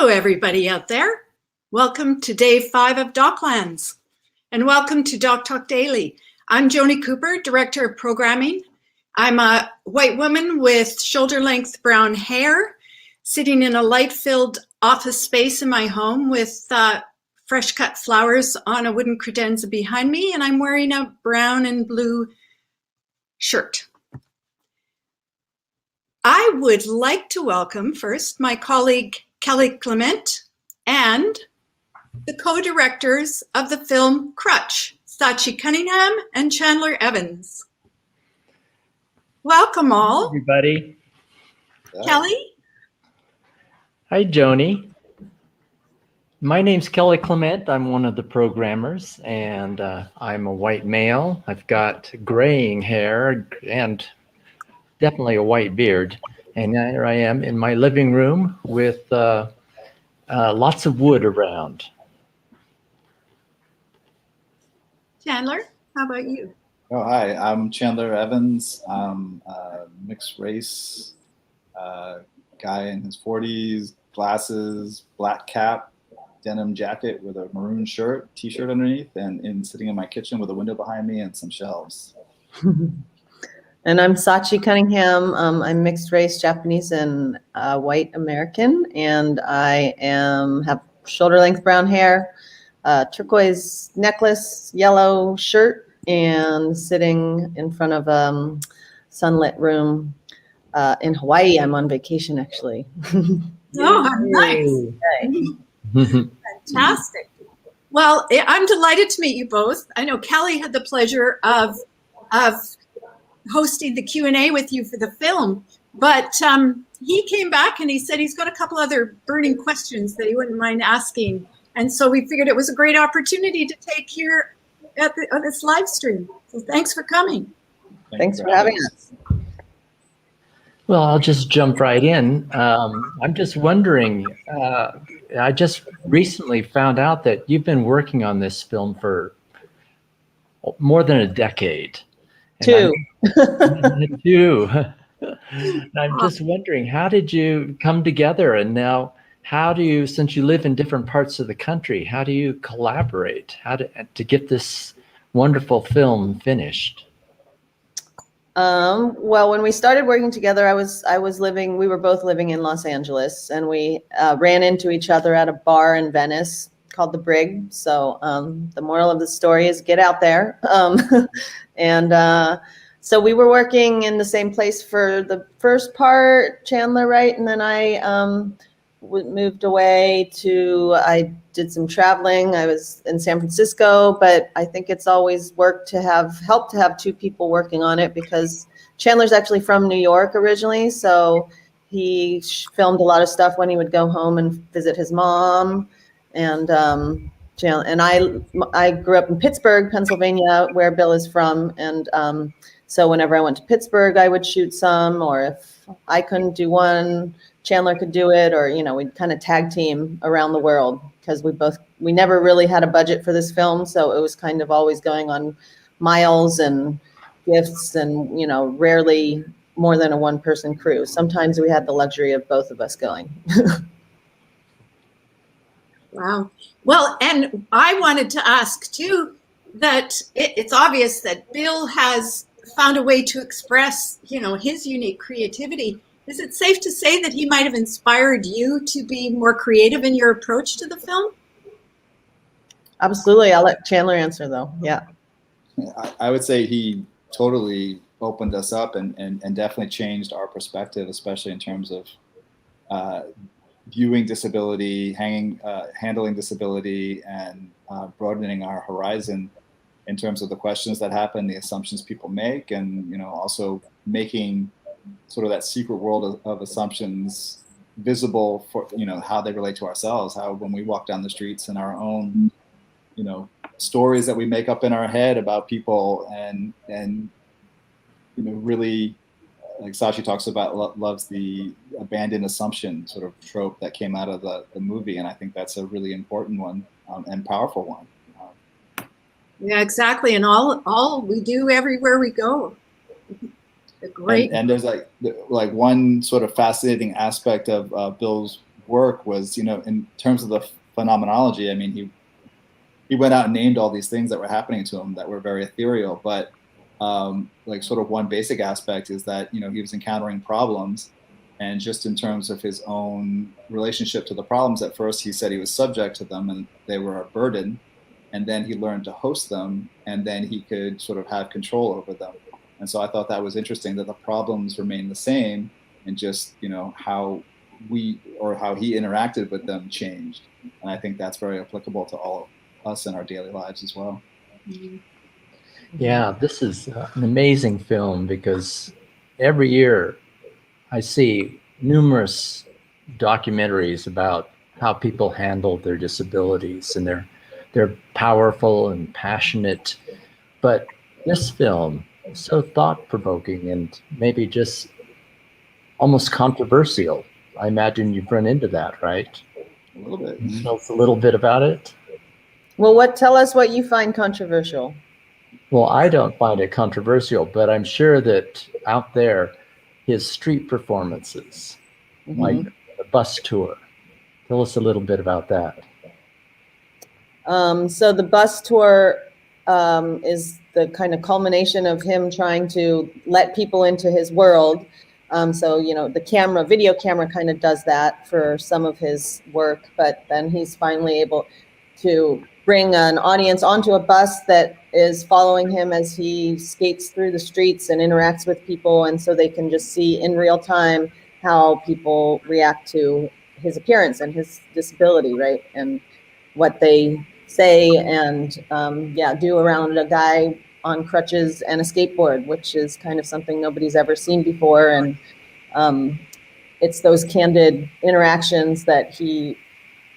Hello, everybody out there. Welcome to day 5 of DocLands, and welcome to DocTalk Daily. I'm Joni Cooper, Director of Programming. I'm a white woman with shoulder-length brown hair, sitting in a light-filled office space in my home with fresh-cut flowers on a wooden credenza behind me, and I'm wearing a brown and blue shirt. I would like to welcome first my colleague Kelly Clement and the co-directors of the film Crutch, Sachi Cunningham and Chandler Evans. Welcome all. Hi, everybody. Kelly? Hi, Joni. My name's Kelly Clement. I'm one of the programmers, and I'm a white male. I've got graying hair and definitely a white beard. And here I am in my living room with lots of wood around. Chandler, how about you? Oh, hi, I'm Chandler Evans. I'm a mixed race guy in his 40s, glasses, black cap, denim jacket with a maroon shirt, t-shirt underneath, and sitting in my kitchen with a window behind me and some shelves. And I'm Sachi Cunningham. I'm mixed race, Japanese and white American, and I have shoulder length brown hair, turquoise necklace, yellow shirt, and sitting in front of a sunlit room in Hawaii. I'm on vacation actually. Oh, nice. Fantastic. Well, I'm delighted to meet you both. I know Kelly had the pleasure of hosting the Q&A with you for the film, but he came back and he said he's got a couple other burning questions that he wouldn't mind asking, and so we figured it was a great opportunity to take here at this live stream. So thanks for coming. Thanks for having us. Well, I'll just jump right in. I'm just wondering, I just recently found out that you've been working on this film for more than a decade. Two. I'm just wondering, how did you come together? And now, how do you, since you live in different parts of the country, how do you collaborate? How to get this wonderful film finished? Well, when we started working together, we were both living in Los Angeles, and we ran into each other at a bar in Venice called The Brig. So the moral of the story is get out there. So we were working in the same place for the first part, Chandler, right? And then I moved away I did some traveling. I was in San Francisco, but I think it's always helped to have two people working on it, because Chandler's actually from New York originally. So he filmed a lot of stuff when he would go home and visit his mom. And I grew up in Pittsburgh, Pennsylvania, where Bill is from. And so whenever I went to Pittsburgh, I would shoot some, or if I couldn't do one, Chandler could do it, or, we'd kind of tag team around the world, because we never really had a budget for this film. So it was kind of always going on miles and gifts and, rarely more than a one-person crew. Sometimes we had the luxury of both of us going. Wow. Well, and I wanted to ask too, that it's obvious that Bill has found a way to express, his unique creativity. Is it safe to say that he might have inspired you to be more creative in your approach to the film? Absolutely. I'll let Chandler answer though. Yeah. I would say he totally opened us up and definitely changed our perspective, especially in terms of viewing disability, handling disability, and broadening our horizon in terms of the questions that happen, the assumptions people make, and also making sort of that secret world of assumptions visible for how they relate to ourselves. How when we walk down the streets and our own stories that we make up in our head about people, and really, like Sachi talks about, loves the abandoned assumption sort of trope that came out of the movie. And I think that's a really important one and powerful one. Yeah, exactly. And all we do everywhere we go. Great. And there's like one sort of fascinating aspect of Bill's work was, in terms of the phenomenology, I mean, he went out and named all these things that were happening to him that were very ethereal, but like sort of one basic aspect is that, he was encountering problems, and just in terms of his own relationship to the problems, at first he said he was subject to them and they were a burden, and then he learned to host them, and then he could sort of have control over them. And so I thought that was interesting, that the problems remain the same, and just, how he interacted with them changed. And I think that's very applicable to all of us in our daily lives as well. Yeah, this is an amazing film because every year I see numerous documentaries about how people handle their disabilities, and they're powerful and passionate. But this film is so thought-provoking and maybe just almost controversial. I imagine you've run into that, right? A little bit. Can you tell us a little bit about it? Well, tell us what you find controversial. Well, I don't find it controversial, but I'm sure that out there, his street performances, like the bus tour. Tell us a little bit about that. So the bus tour is the kind of culmination of him trying to let people into his world. So, the video camera kind of does that for some of his work, but then he's finally able to bring an audience onto a bus that is following him as he skates through the streets and interacts with people. And so they can just see in real time how people react to his appearance and his disability, right? And what they say and do around a guy on crutches and a skateboard, which is kind of something nobody's ever seen before. And it's those candid interactions that he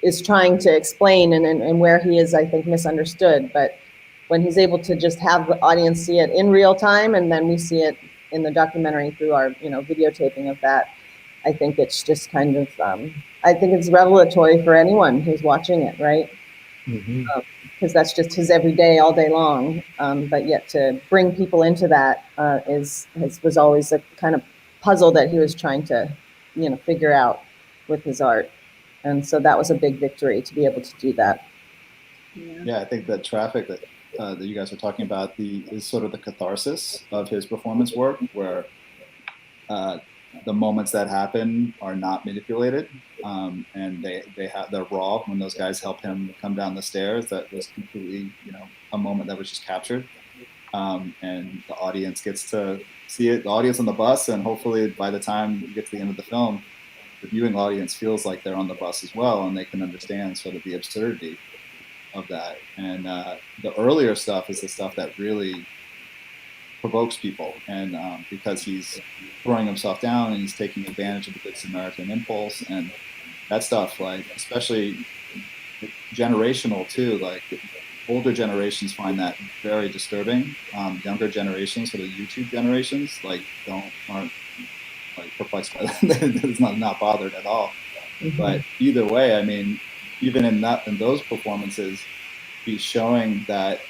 is trying to explain, and where he is, I think, misunderstood. But when he's able to just have the audience see it in real time, and then we see it in the documentary through our, videotaping of that, I think it's just kind of, I think it's revelatory for anyone who's watching it, right? Because that's just his everyday, all day long. But yet to bring people into that was always a kind of puzzle that he was trying to, figure out with his art. And so that was a big victory to be able to do that. Yeah, I think that traffic that you guys are talking about is sort of the catharsis of his performance work, where the moments that happen are not manipulated, and they're raw. When those guys help him come down the stairs, that was completely, a moment that was just captured, and the audience gets to see it. The audience on the bus, and hopefully by the time you get to the end of the film, the viewing audience feels like they're on the bus as well, and they can understand sort of the absurdity of that. And the earlier stuff is the stuff that really provokes people, and because he's throwing himself down and he's taking advantage of the Good Samaritan impulse, and that stuff, like, especially generational too, like older generations find that very disturbing. Younger generations, sort of YouTube generations, like aren't like perplexed by that. It's not bothered at all. But either way, I mean, even in those performances, he's showing that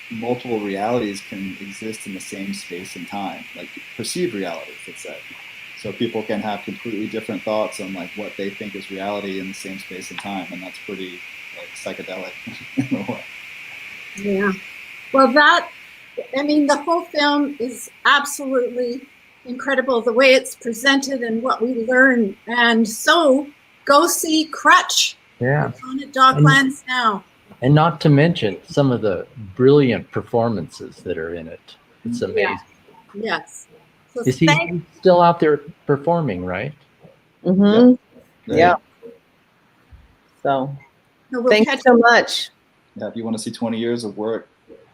multiple realities can exist in the same space and time, like perceived realities, let's say. So people can have completely different thoughts on like what they think is reality in the same space and time, and that's pretty like psychedelic in a way. Yeah. Well, the whole film is absolutely incredible, the way it's presented and what we learn. And so go see Crutch. Yeah. It's on at DocLands now. And not to mention some of the brilliant performances that are in it. It's amazing. Yeah. Yes. So is he still out there performing, right? Yep. Yeah. So thank you so much. Yeah, if you want to see 20 years of work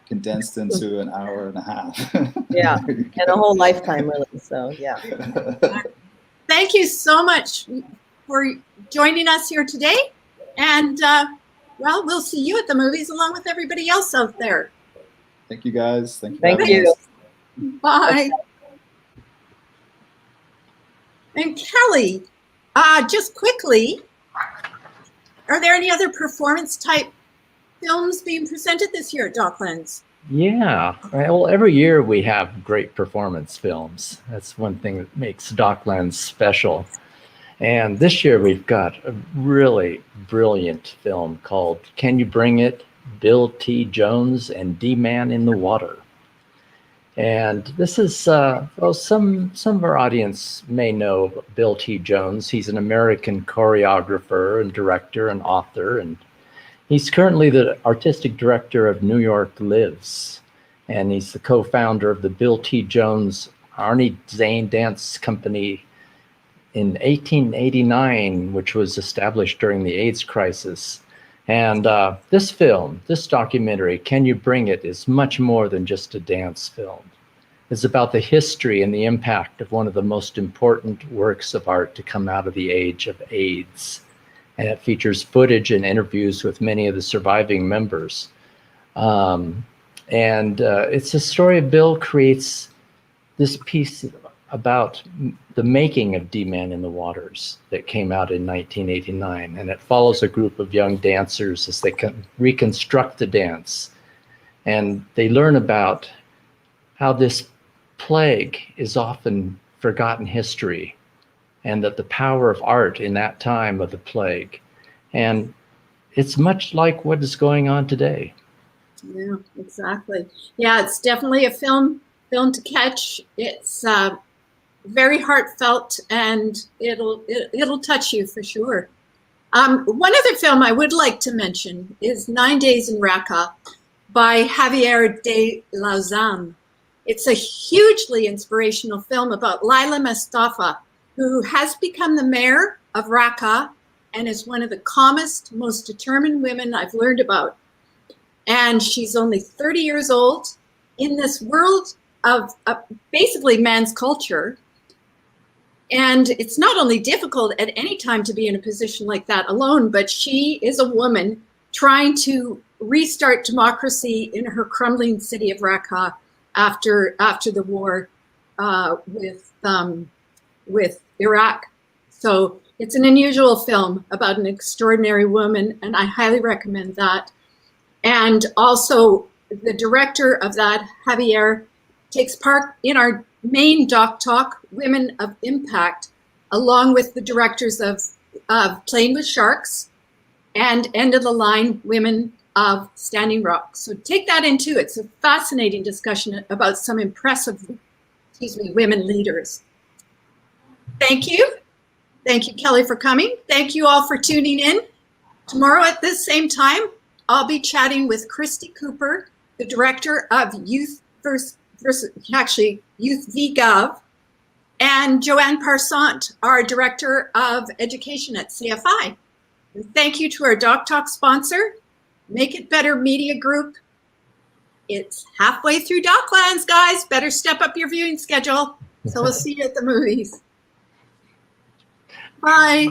condensed into an hour and a half. Yeah, and a whole lifetime, really. So, yeah. Thank you so much for joining us here today. And, we'll see you at the movies along with everybody else out there. Thank you, guys. Thank you. Thank you. Bye. And Kelly, just quickly, are there any other performance type films being presented this year at DocLands? Yeah, well, every year we have great performance films. That's one thing that makes DocLands special. And this year we've got a really brilliant film called Can You Bring It? Bill T. Jones and D-Man in the Water. And this is, well, some of our audience may know Bill T. Jones. He's an American choreographer and director and author, and he's currently the artistic director of New York Lives. And he's the co-founder of the Bill T. Jones Arnie Zane Dance Company in 1889, which was established during the AIDS crisis. And this film, this documentary, Can You Bring It?, is much more than just a dance film. It's about the history and the impact of one of the most important works of art to come out of the age of AIDS. And it features footage and interviews with many of the surviving members. It's a story of Bill creates this piece about the making of D-Man in the Waters that came out in 1989. And it follows a group of young dancers as they reconstruct the dance. And they learn about how this plague is often forgotten history, and that the power of art in that time of the plague. And it's much like what is going on today. Yeah, exactly. Yeah, it's definitely a film to catch. It's very heartfelt, and it'll touch you for sure. One other film I would like to mention is 9 Days in Raqqa by Javier de Lausanne. It's a hugely inspirational film about Laila Mustafa, who has become the mayor of Raqqa and is one of the calmest, most determined women I've learned about. And she's only 30 years old in this world of basically man's culture. And it's not only difficult at any time to be in a position like that alone, but she is a woman trying to restart democracy in her crumbling city of Raqqa after the war with Iraq. So it's an unusual film about an extraordinary woman, and I highly recommend that. And also the director of that, Javier, takes part in our main DocTalk, Women of Impact, along with the directors of Playing with Sharks and End of the Line, Women of Standing Rock. So take that into it. It's a fascinating discussion about some impressive, women leaders. Thank you. Thank you, Kelly, for coming. Thank you all for tuning in. Tomorrow at this same time, I'll be chatting with Christy Cooper, the director of Youth VGov, and Joanne Parsant, our director of education at CFI. And thank you to our DocTalk sponsor, Make It Better Media Group. It's halfway through DocLands, guys. Better step up your viewing schedule. So we'll see you at the movies. Bye.